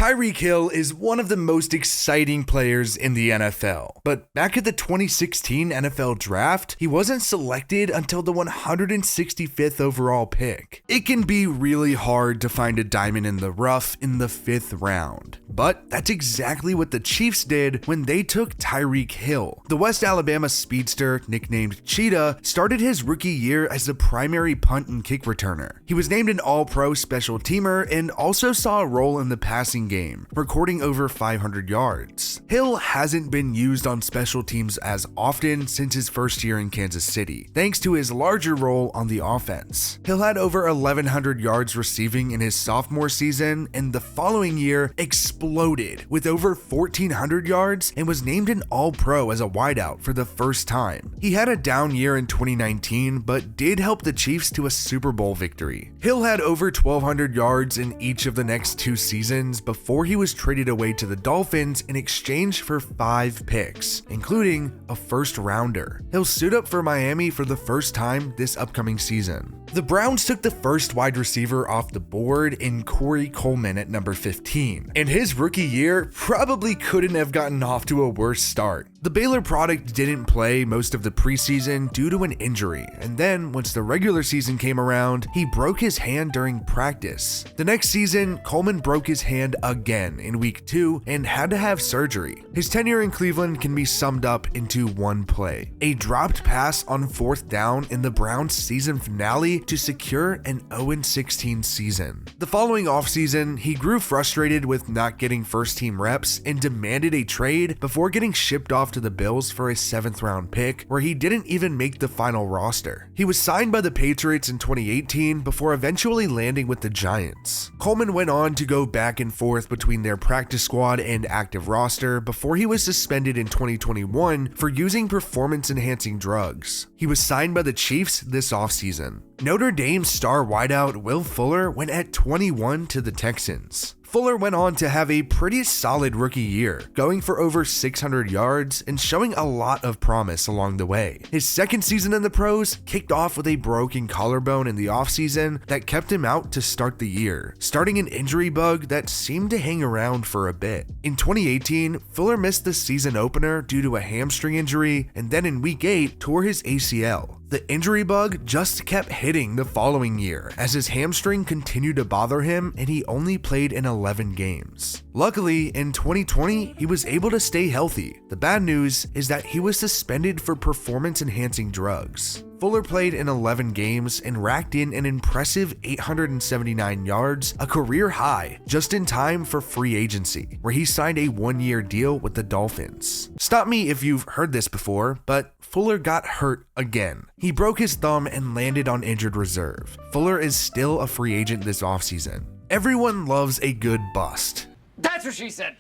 Tyreek Hill is one of the most exciting players in the NFL, but back at the 2016 NFL Draft, he wasn't selected until the 165th overall pick. It can be really hard to find a diamond in the rough in the 5th round, but that's exactly what the Chiefs did when they took Tyreek Hill. The West Alabama speedster, nicknamed Cheetah, started his rookie year as the primary punt and kick returner. He was named an All-Pro special teamer and also saw a role in the passing game, recording over 500 yards. Hill hasn't been used on special teams as often since his first year in Kansas City, thanks to his larger role on the offense. Hill had over 1,100 yards receiving in his sophomore season, and the following year exploded with over 1,400 yards and was named an All-Pro as a wideout for the first time. He had a down year in 2019, but did help the Chiefs to a Super Bowl victory. Hill had over 1,200 yards in each of the next 2 seasons before he was traded away to the Dolphins in exchange for 5 picks, including a first rounder. He'll suit up for Miami for the first time this upcoming season. The Browns took the first wide receiver off the board in Cory Coleman at number 15, and his rookie year probably couldn't have gotten off to a worse start. The Baylor product didn't play most of the preseason due to an injury, and then once the regular season came around, he broke his hand during practice. The next season, Coleman broke his hand again in week 2 and had to have surgery. His tenure in Cleveland can be summed up into one play: a dropped pass on 4th down in the Browns season finale to secure an 0-16 season. The following offseason, he grew frustrated with not getting first-team reps and demanded a trade before getting shipped off to the Bills for a 7th round pick, where he didn't even make the final roster. He was signed by the Patriots in 2018 before eventually landing with the Giants. Coleman went on to go back and forth between their practice squad and active roster before he was suspended in 2021 for using performance-enhancing drugs. He was signed by the Chiefs this offseason. Notre Dame star wideout Will Fuller went at 21 to the Texans. Fuller went on to have a pretty solid rookie year, going for over 600 yards and showing a lot of promise along the way. His second season in the pros kicked off with a broken collarbone in the offseason that kept him out to start the year, starting an injury bug that seemed to hang around for a bit. In 2018, Fuller missed the season opener due to a hamstring injury, and then in week 8 tore his ACL. The injury bug just kept hitting the following year as his hamstring continued to bother him, and he only played in 11 games. Luckily, in 2020, he was able to stay healthy. The bad news is that he was suspended for performance-enhancing drugs. Fuller played in 11 games and racked in an impressive 879 yards, a career high, just in time for free agency, where he signed a 1-year deal with the Dolphins. Stop me if you've heard this before, but Fuller got hurt again. He broke his thumb and landed on injured reserve. Fuller is still a free agent this offseason. Everyone loves a good bust. That's what she said.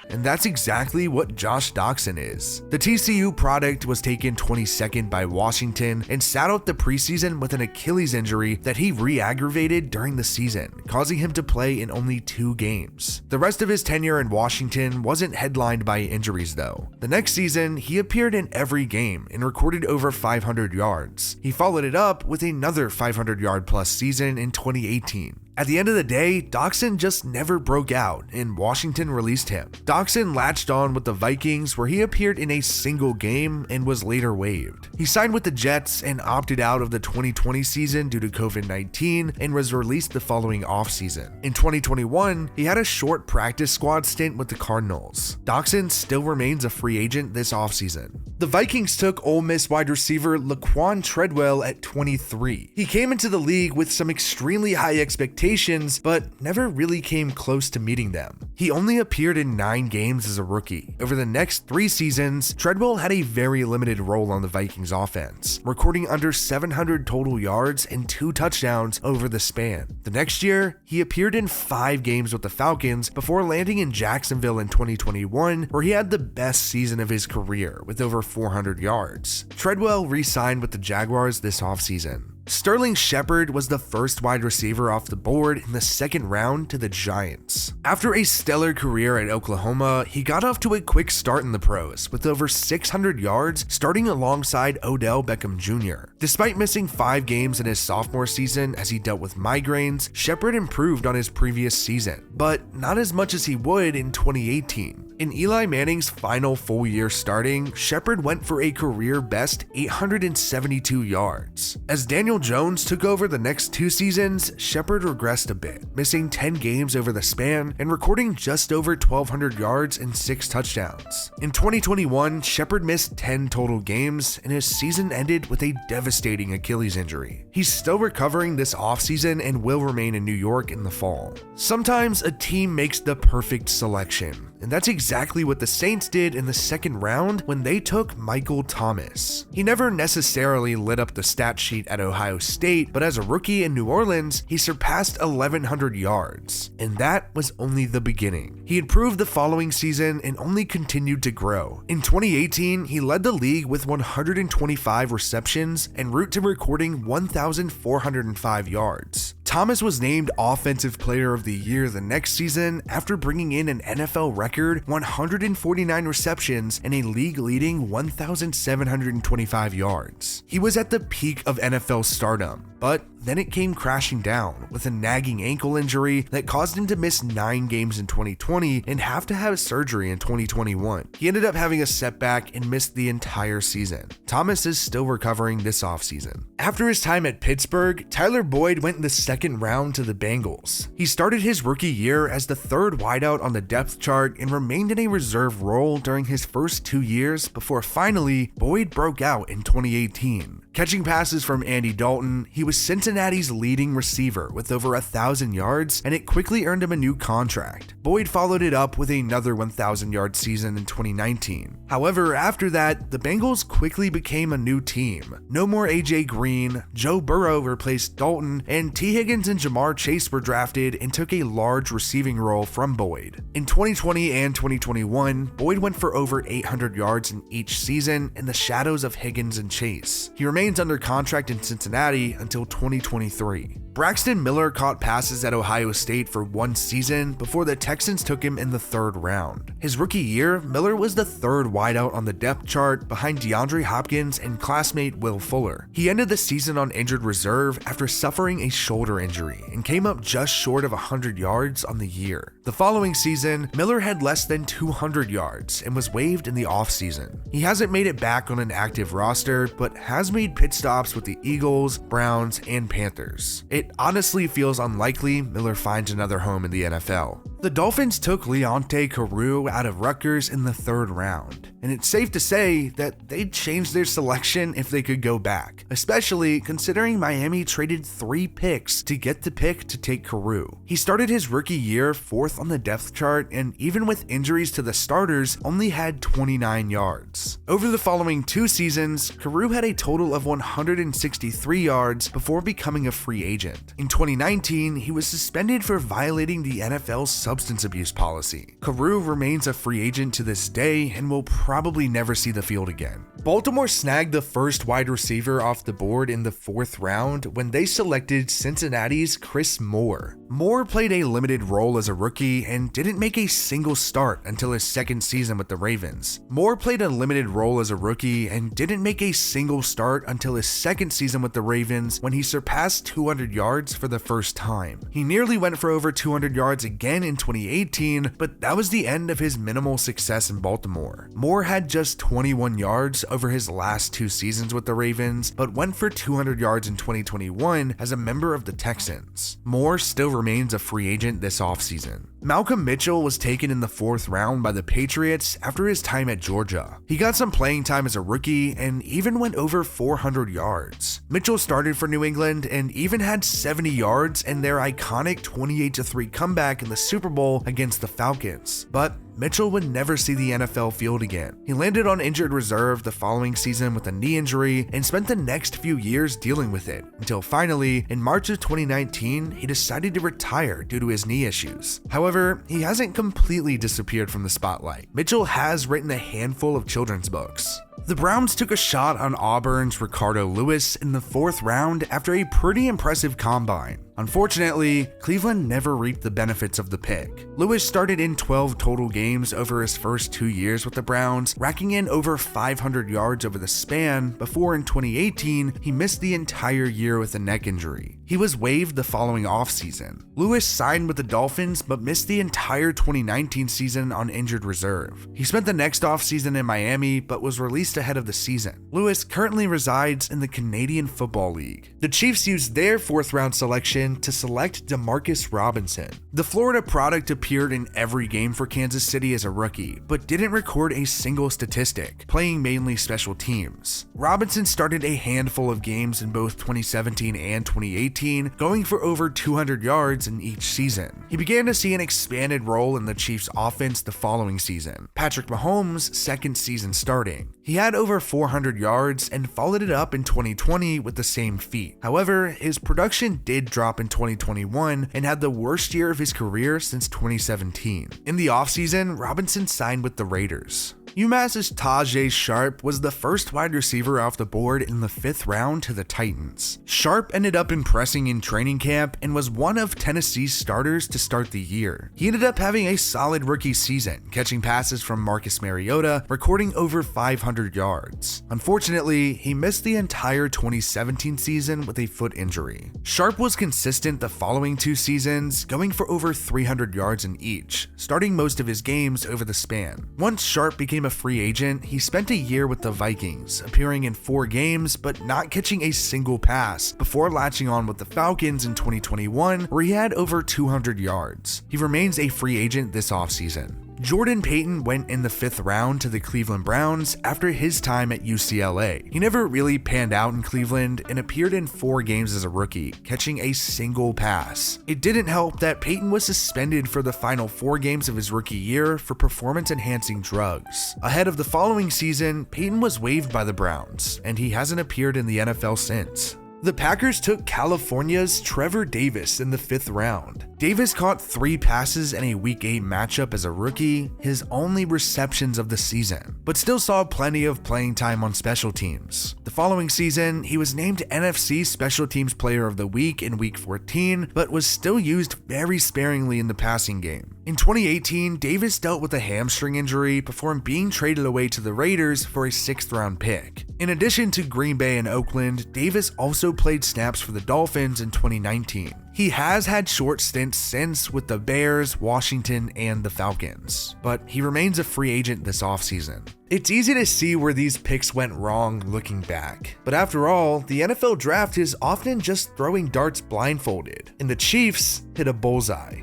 And that's exactly what Josh Doctson is. The TCU product was taken 22nd by Washington and sat out the preseason with an Achilles injury that he re-aggravated during the season, causing him to play in only 2 games. The rest of his tenure in Washington wasn't headlined by injuries though. The next season, he appeared in every game and recorded over 500 yards. He followed it up with another 500-yard plus season in 2018. At the end of the day, Doctson just never broke out, and Washington released him. Doctson latched on with the Vikings, where he appeared in a single game and was later waived. He signed with the Jets and opted out of the 2020 season due to COVID-19 and was released the following offseason. In 2021, he had a short practice squad stint with the Cardinals. Doctson still remains a free agent this offseason. The Vikings took Ole Miss wide receiver Laquon Treadwell at 23. He came into the league with some extremely high expectations, but never really came close to meeting them. He only appeared in 9 games as a rookie. Over the next 3 seasons, Treadwell had a very limited role on the Vikings offense, recording under 700 total yards and 2 touchdowns over the span. The next year, he appeared in 5 games with the Falcons before landing in Jacksonville in 2021, where he had the best season of his career with over 400 yards. Treadwell re-signed with the Jaguars this offseason. Sterling Shepard was the first wide receiver off the board in the second round to the Giants. After a stellar career at Oklahoma, he got off to a quick start in the pros with over 600 yards starting alongside Odell Beckham Jr. Despite missing 5 games in his sophomore season as he dealt with migraines, Shepard improved on his previous season, but not as much as he would in 2018. In Eli Manning's final full year starting, Shepard went for a career-best 872 yards. As Daniel Jones took over the next 2 seasons, Shepard regressed a bit, missing 10 games over the span and recording just over 1,200 yards and 6 touchdowns. In 2021, Shepard missed 10 total games, and his season ended with a devastating Achilles injury. He's still recovering this offseason and will remain in New York in the fall. Sometimes a team makes the perfect selection, and that's exactly what the Saints did in the second round when they took Michael Thomas. He never necessarily lit up the stat sheet at Ohio State, but as a rookie in New Orleans, he surpassed 1,100 yards, and that was only the beginning. He improved the following season and only continued to grow. In 2018, he led the league with 125 receptions en route to recording 1,405 yards. Thomas was named Offensive Player of the Year the next season after bringing in an NFL record 149 receptions and a league-leading 1,725 yards. He was at the peak of NFL stardom, but then it came crashing down with a nagging ankle injury that caused him to miss 9 games in 2020 and have to have surgery in 2021. He ended up having a setback and missed the entire season. Thomas is still recovering this offseason. After his time at Pittsburgh, Tyler Boyd went in the second round to the Bengals. He started his rookie year as the 3rd wideout on the depth chart and remained in a reserve role during his first 2 years before finally Boyd broke out in 2018. Catching passes from Andy Dalton, he was Cincinnati's leading receiver with over 1,000 yards, and it quickly earned him a new contract. Boyd followed it up with another 1,000-yard season in 2019. However, after that, the Bengals quickly became a new team. No more AJ Green, Joe Burrow replaced Dalton, and T. Higgins and Jamar Chase were drafted and took a large receiving role from Boyd. In 2020 and 2021, Boyd went for over 800 yards in each season in the shadows of Higgins and Chase. He remains under contract in Cincinnati until 2023. Braxton Miller caught passes at Ohio State for 1 season before the Texans took him in the 3rd round. His rookie year, Miller was the 3rd wideout on the depth chart behind DeAndre Hopkins and classmate Will Fuller. He ended the season on injured reserve after suffering a shoulder injury and came up just short of 100 yards on the year. The following season, Miller had less than 200 yards and was waived in the offseason. He hasn't made it back on an active roster, but has made pit stops with the Eagles, Browns, and Panthers. It honestly feels unlikely Miller finds another home in the NFL. The Dolphins took Leonte Carroo out of Rutgers in the 3rd round, and it's safe to say that they'd change their selection if they could go back, especially considering Miami traded 3 picks to get the pick to take Carroo. He started his rookie year 4th on the depth chart, and even with injuries to the starters, only had 29 yards. Over the following 2 seasons, Carroo had a total of 163 yards before becoming a free agent. In 2019, he was suspended for violating the NFL's substance abuse policy. Carroo remains a free agent to this day and will probably never see the field again. Baltimore snagged the first wide receiver off the board in the 4th round when they selected Cincinnati's Chris Moore. Moore played a limited role as a rookie and didn't make a single start until his 2nd season with the Ravens. Moore played a limited role as a rookie and didn't make a single start until his 2nd season with the Ravens when he surpassed 200 yards for the first time. He nearly went for over 200 yards again in 2018, but that was the end of his minimal success in Baltimore. Moore had just 21 yards over his last 2 seasons with the Ravens, but went for 200 yards in 2021 as a member of the Texans. Moore still remains a free agent this offseason. Malcolm Mitchell was taken in the 4th round by the Patriots after his time at Georgia. He got some playing time as a rookie and even went over 400 yards. Mitchell started for New England and even had 70 yards in their iconic 28-3 comeback in the Super Bowl against the Falcons. But Mitchell would never see the NFL field again. He landed on injured reserve the following season with a knee injury and spent the next few years dealing with it, until finally, in March of 2019, he decided to retire due to his knee issues. However, he hasn't completely disappeared from the spotlight. Mitchell has written a handful of children's books. The Browns took a shot on Auburn's Ricardo Louis in the 4th round after a pretty impressive combine. Unfortunately, Cleveland never reaped the benefits of the pick. Louis started in 12 total games over his first 2 years with the Browns, racking in over 500 yards over the span before in 2018 he missed the entire year with a neck injury. He was waived the following offseason. Louis signed with the Dolphins but missed the entire 2019 season on injured reserve. He spent the next offseason in Miami but was released ahead of the season. Louis currently resides in the Canadian Football League. The Chiefs used their 4th round selection to select Demarcus Robinson. The Florida product appeared in every game for Kansas City as a rookie, but didn't record a single statistic, playing mainly special teams. Robinson started a handful of games in both 2017 and 2018, going for over 200 yards in each season. He began to see an expanded role in the Chiefs' offense the following season, Patrick Mahomes' second season starting. He had over 400 yards and followed it up in 2020 with the same feat. However, his production did drop in 2021 and had the worst year of his career since 2017. In the offseason, Robinson signed with the Raiders. UMass's Tajae Sharpe was the first wide receiver off the board in the 5th round to the Titans. Sharpe ended up impressing in training camp and was one of Tennessee's starters to start the year. He ended up having a solid rookie season, catching passes from Marcus Mariota, recording over 500 yards. Unfortunately, he missed the entire 2017 season with a foot injury. Sharpe was consistent the following 2 seasons, going for over 300 yards in each, starting most of his games over the span. Once Sharpe became a free agent, he spent a year with the Vikings, appearing in 4 games but not catching a single pass, before latching on with the Falcons in 2021 where he had over 200 yards. He remains a free agent this offseason. Jordan Payton went in the 5th round to the Cleveland Browns after his time at UCLA. He never really panned out in Cleveland and appeared in 4 games as a rookie, catching a single pass. It didn't help that Payton was suspended for the final 4 games of his rookie year for performance-enhancing drugs. Ahead of the following season, Payton was waived by the Browns, and he hasn't appeared in the NFL since. The Packers took California's Trevor Davis in the 5th round. Davis caught 3 passes in a Week 8 matchup as a rookie, his only receptions of the season, but still saw plenty of playing time on special teams. The following season, he was named NFC Special Teams Player of the Week in Week 14, but was still used very sparingly in the passing game. In 2018, Davis dealt with a hamstring injury before being traded away to the Raiders for a 6th round pick. In addition to Green Bay and Oakland, Davis also played snaps for the Dolphins in 2019. He has had short stints since with the Bears, Washington, and the Falcons, but he remains a free agent this offseason. It's easy to see where these picks went wrong looking back, but after all, the NFL draft is often just throwing darts blindfolded, and the Chiefs hit a bullseye.